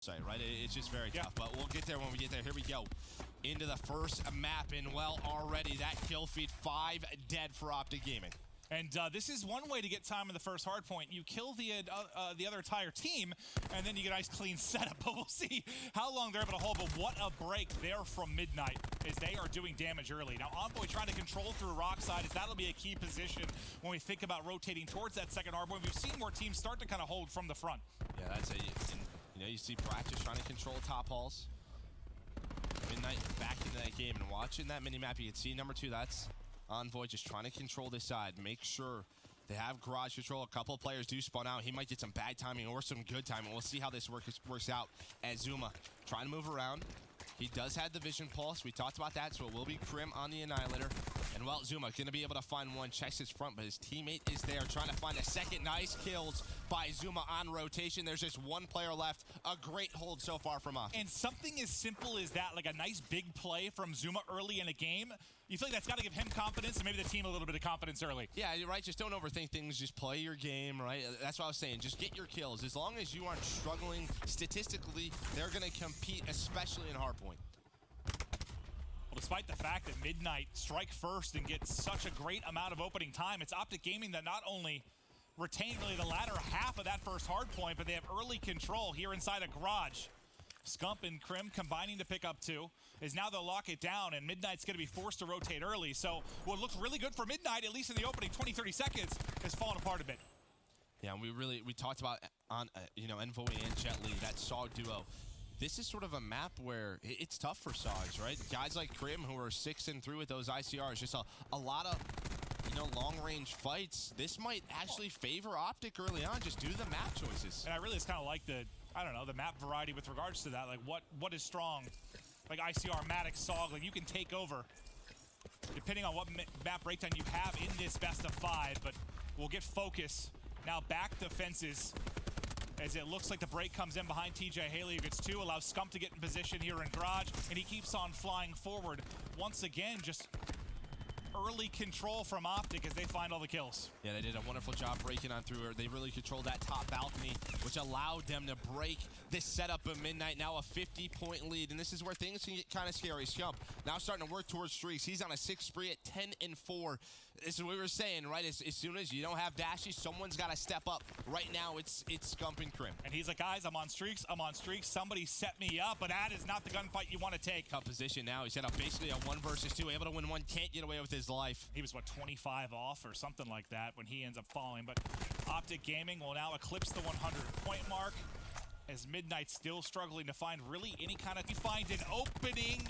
site, right? It's just very tough, but we'll get there when we get there. Here we go. Into the first map, and well, already that kill feed, 5 dead for Optic Gaming. And this is one way to get time in the first hard point. You kill the other entire team, and then you get a nice clean setup. But we'll see how long they're able to hold. But what a break there from Midnight, as they are doing damage early. Now, Envoy trying to control through rock side, as that'll be a key position when we think about rotating towards that second hard point. We've seen more teams start to kind of hold from the front. Yeah, that's it. And, you know, you see Practice trying to control top halls. Midnight back into that game, and watching that mini-map, you can see number 2, that's Envoy just trying to control this side, make sure they have garage control. A couple of players do spawn out. He might get some bad timing or some good timing. We'll see how this works out as Zuma trying to move around. He does have the vision pulse. We talked about that, so it will be Crim on the Annihilator. And well, Zuma going to be able to find one, checks his front, but his teammate is there trying to find a second. Nice kills by Zuma on rotation. There's just one player left. A great hold so far from Optic. And something as simple as that, like a nice big play from Zuma early in a game, you feel like that's got to give him confidence and maybe the team a little bit of confidence early. Yeah, you're right. Just don't overthink things. Just play your game, right? That's what I was saying. Just get your kills. As long as you aren't struggling statistically, they're going to compete, especially in hardpoint. Well, despite the fact that Midnight strike first and get such a great amount of opening time, it's Optic Gaming that not only retain really the latter half of that first hard point, but they have early control here inside a garage. Scump and Crim combining to pick up 2, is now they'll lock it down, and Midnight's going to be forced to rotate early. So what looks really good for Midnight, at least in the opening 20-30 seconds, has fallen apart a bit. Yeah, and we talked about on Envoy and Jet Li, that SOG duo. This is sort of a map where it's tough for SOGs, right? Guys like Crim, who are 6-3 with those ICRs, just a lot of long-range fights. This might actually favor Optic early on. Just do the map choices. And I really just kind of like the map variety with regards to that. Like what is strong? Like ICR, Matic, SOG, like you can take over depending on what map breakdown you have in this best of 5. But we'll get focus now back to fences, as it looks like the break comes in behind TJ Haley, who gets 2, allows Scump to get in position here in Garage, and he keeps on flying forward. Once again, just early control from Optic as they find all the kills. Yeah, they did a wonderful job breaking on through her. They really controlled that top balcony, which allowed them to break this setup of Midnight. Now a 50-point lead, and this is where things can get kind of scary. Scump now starting to work towards streaks. He's on a 6 spree at 10-4. This is what we were saying, right? As soon as you don't have dashes, someone's got to step up. Right now, it's Scump and Crim. And he's like, guys, I'm on streaks. Somebody set me up, but that is not the gunfight you want to take. Tough position now. He's got basically a 1 versus 2, able to win 1, can't get away with his life. He was, what, 25 off or something like that when he ends up falling. But Optic Gaming will now eclipse the 100-point mark, as Midnight's still struggling to find really any kind of... He finds an opening,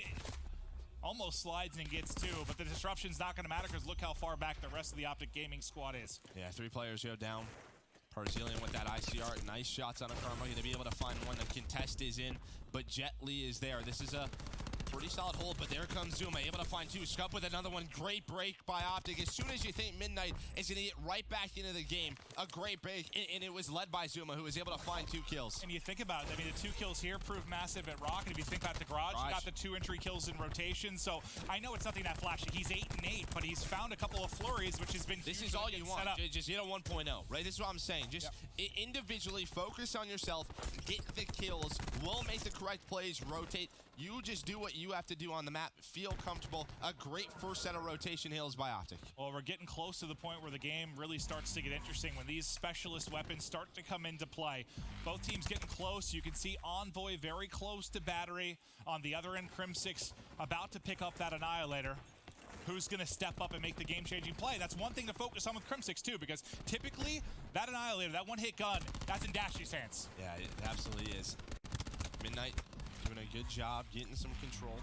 almost slides and gets 2, but the disruption's not going to matter because look how far back the rest of the Optic Gaming squad is. Yeah, 3 players go down. Brazilian with that ICR, nice shots on a Karma. Going to be able to find one. The contest is in, but Jet Li is there. This is a pretty solid hold, but there comes Zuma, able to find 2. Scump with another one. Great break by Optic. As soon as you think Midnight is going to get right back into the game, a great break, and it was led by Zuma, who was able to find 2 kills. And you think about it, I mean, the 2 kills here proved massive at Rock, and if you think about the Garage, he got the 2 entry kills in rotation, so I know it's nothing that flashy. He's 8-8, but he's found a couple of flurries, which has been This is all you want. Just get a 1.0, right? This is what I'm saying. Just individually focus on yourself, get the kills, we'll make the correct plays, rotate. You just do what you have to do on the map. Feel comfortable. A great first set of rotation hills by Optic. Well, we're getting close to the point where the game really starts to get interesting when these specialist weapons start to come into play. Both teams getting close. You can see Envoy very close to Battery. On the other end, Crim6 about to pick up that Annihilator. Who's going to step up and make the game-changing play? That's one thing to focus on with Crim6 too, because typically that Annihilator, that one-hit gun, that's in Dashy's hands. Yeah, it absolutely is. Midnight doing a good job getting some control.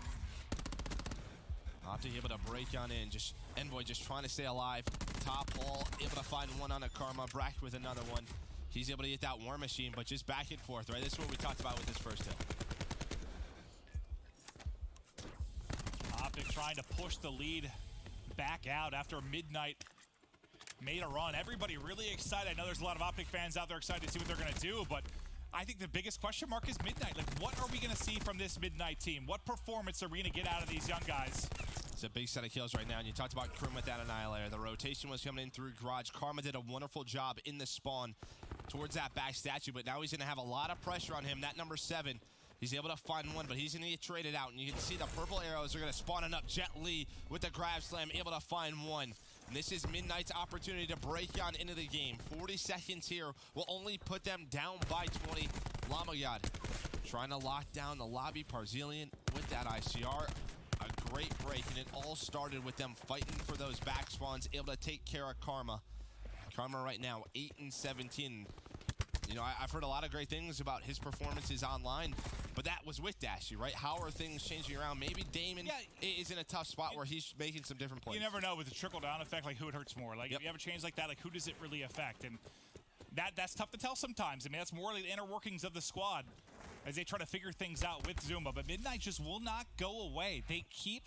Optic able to break on in. Just Envoy just trying to stay alive. Top hall, able to find one on a Karma. Brack with another one. He's able to get that War Machine, but just back and forth, right? This is what we talked about with this first hill. Optic trying to push the lead back out after Midnight made a run. Everybody really excited. I know there's a lot of Optic fans out there excited to see what they're going to do, but I think the biggest question mark is Midnight. Like, what are we going to see from this Midnight team? What performance are we going to get out of these young guys? It's a big set of kills right now, and you talked about Crim with that Annihilator. The rotation was coming in through Garage. Karma did a wonderful job in the spawn. towards that back statue, but now he's going to have a lot of pressure on him. That number 7, he's able to find one, but he's going to get traded out. And you can see the purple arrows are going to spawn up. Jet Li with the grab slam, able to find one. And this is Midnight's opportunity to break on into the game. 40 seconds here will only put them down by 20. Lamagad trying to lock down the lobby. Barzillion with that ICR. A great break, and it all started with them fighting for those back spawns, able to take care of Karma. Karma right now, 8 and 17. You know, I've heard a lot of great things about his performances online, but that was with Dashy, right? How are things changing around? Maybe Damon is in a tough spot where he's making some different plays. You never know with the trickle-down effect, like who it hurts more. Like, Yep. if you have a change like that, like who does it really affect? And that's tough to tell sometimes. I mean, that's more like the inner workings of the squad as they try to figure things out with Zuma. But Midnight just will not go away. They keep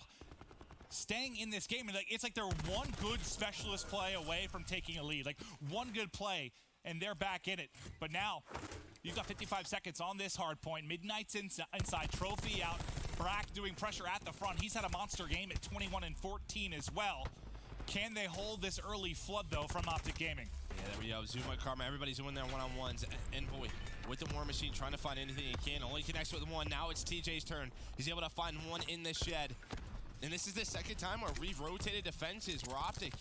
staying in this game, and like it's like they're one good specialist play away from taking a lead. Like one good play, and they're back in it. But now, you've got 55 seconds on this hard point. Midnight's inside, Trophy out. Brack doing pressure at the front. He's had a monster game at 21 and 14 as well. Can they hold this early flood, though, from Optic Gaming? Yeah, there we go. Zuma, Karma, everybody's doing their one-on-ones. Envoy with the War Machine trying to find anything he can. Only connects with one. Now it's TJ's turn. He's able to find one in the shed. And this is the second time where we've rotated defenses where Optic,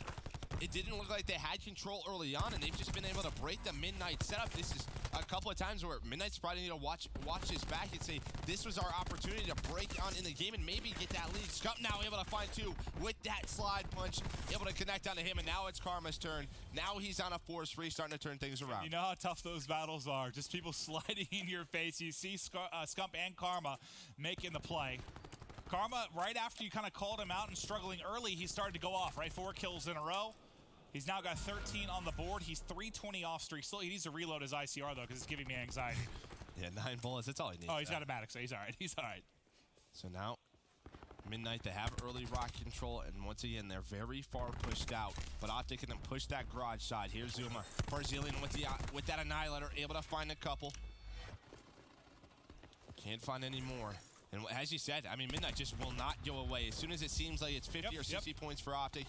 it didn't look like they had control early on, and they've just been able to break the Midnight setup. This is a couple of times where Midnight's probably need to watch his back and say, this was our opportunity to break on in the game and maybe get that lead. Scump now able to find 2 with that slide punch, able to connect onto him, and now it's Karma's turn. Now he's on a force free, starting to turn things around. You know how tough those battles are. Just people sliding in your face. You see Scump and Karma making the play. Karma, right after you kind of called him out and struggling early, he started to go off, right? 4 kills in a row. He's now got 13 on the board. He's 320 off streak. Still, he needs to reload his ICR, though, because it's giving me anxiety. Yeah, 9 bullets. That's all he needs. Oh, he's got a Maddox, so he's all right. He's all right. So now, Midnight, they have early rock control, and once again, they're very far pushed out. But Optic can then push that garage side. Here's Zuma. Barzillion with that Annihilator, able to find a couple. Can't find any more. And as you said, I mean, Midnight just will not go away. As soon as it seems like it's 50 or 60 points for Optic,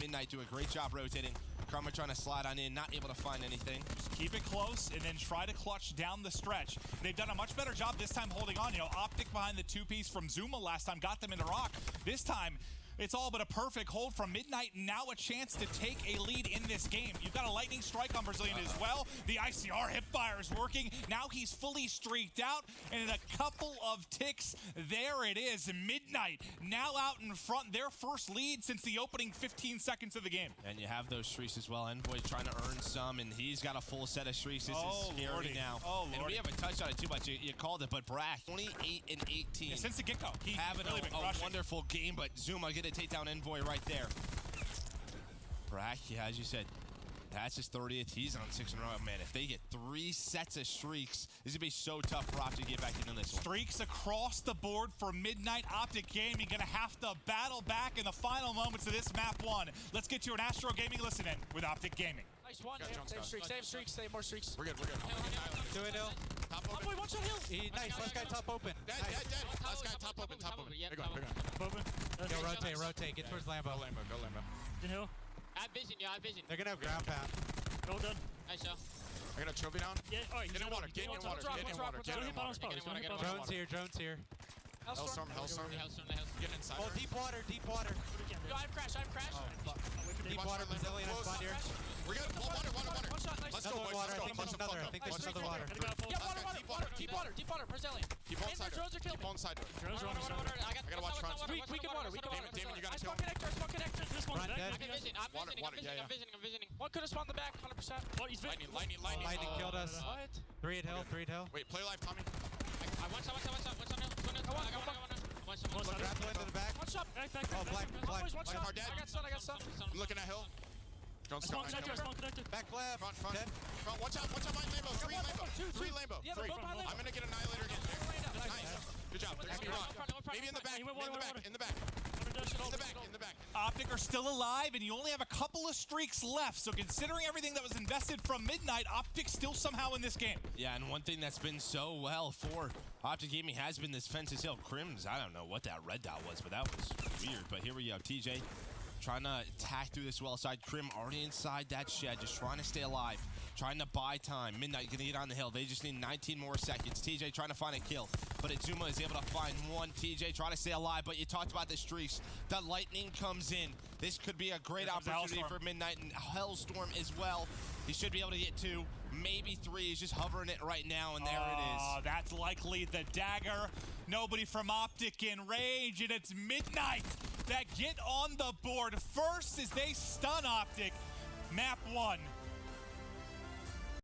Midnight do a great job rotating. Karma trying to slide on in, not able to find anything. Just keep it close and then try to clutch down the stretch. They've done a much better job this time holding on. You know, Optic behind the 2-piece from Zuma last time got them into rock. This time, it's all but a perfect hold from Midnight. Now a chance to take a lead in this game. You've got a lightning strike on Brazilian as well. The ICR hipfire is working. Now he's fully streaked out. And in a couple of ticks, there it is. Midnight now out in front. Their first lead since the opening 15 seconds of the game. And you have those streaks as well. Envoy trying to earn some, and he's got a full set of streaks. This is scary Lordy. now. Oh, and we haven't touched on it too much. You called it, but Brack, 28 and 18. Yeah, since the get-go, he's having really been a crushing. wonderful game, but Zuma get a takedown Envoy right there. Brack, yeah, as you said, that's his 30th. He's on 6 in a row. Man, if they get 3 sets of streaks, this is going to be so tough for Optic to get back into this one. Streaks across the board for Midnight. Optic Gaming going to have to battle back in the final moments of this map 1. Let's get to an Astro Gaming listen-in with Optic Gaming. Nice one. Save streaks, save streaks, save more streaks. We're good. Do it, Hill. Top Oh, open. boy, watch that hill. Nice, last guy top open. Dead. Last guy top open. Yep, They're going. Open. Go rotate, get towards Lambo. Go Lambo. Hill. I have vision, yeah, I have vision. They're gonna have ground pound. Go done. Nice, yo. I got a trophy down. Yeah, oh, he's Get in on water. him. Get in Let's water. rock, Get let's in rock, water. let's Get rock. in Hit bottom water. spot. He's gonna hit bottom Drone's spot. here, drone's here. Hellstorm. The Hellstorm, the Hellstorm. Get inside. Oh, deep water. Yo, I have crash. Oh, fuck. Deep water, Brazilian on spawn here. We're good. Water. One shot, nice. Let's go, Another boys. water, I Let's think go. there's another. I think there's another water. Gotta go full. Yeah, Last guy, deep water, Brazilian. Keep on And side. the drones are killing Keep on side. Drones are on the side. I gotta watch front. We can water. Damon, you gotta I kill. spawn connector. This one's Front dead. dead. I'm visioning, Water, yeah. I'm visioning. One could have spawned the back, 100%. What? He's Lightning. Lightning killed us. What? 3 at hill. Wait, play live, Tommy. I one shot. I got one. Grapple into the back. One shot. Back. Oh, black. Boys, one shot. Are dead. I got stun. I'm looking at Hill. Drone Small scout. connector, small connector. Back left. Front. Dead. Watch out mine Lambo. 3 Lambo. Two. 3 Lambo. Yeah, they're 3. both behind Lambo. I'm gonna get Annihilator again. Nice. Good job. They're gonna be rock. Maybe in the back. In the back. Optic are still alive, and you only have a couple of streaks left. So considering everything that was invested from Midnight, Optic still somehow in this game. Yeah, and one thing that's been so well for Optic Gaming has been this Fences Hill. Crims, I don't know what that red dot was, but that was weird. But here we go. TJ trying to attack through this well side. Crim already inside that shed, just trying to stay alive. trying to buy time. Midnight gonna get on the hill. They just need 19 more seconds. TJ trying to find a kill, but Azuma is able to find one. TJ trying to stay alive, but you talked about the streaks. The lightning comes in. This could be a great opportunity for Midnight, and Hellstorm as well. He should be able to get 2, maybe 3. He's just hovering it right now, and there it is. That's likely the dagger. Nobody from Optic in range, and it's Midnight that get on the board first as they stun Optic. Map 1.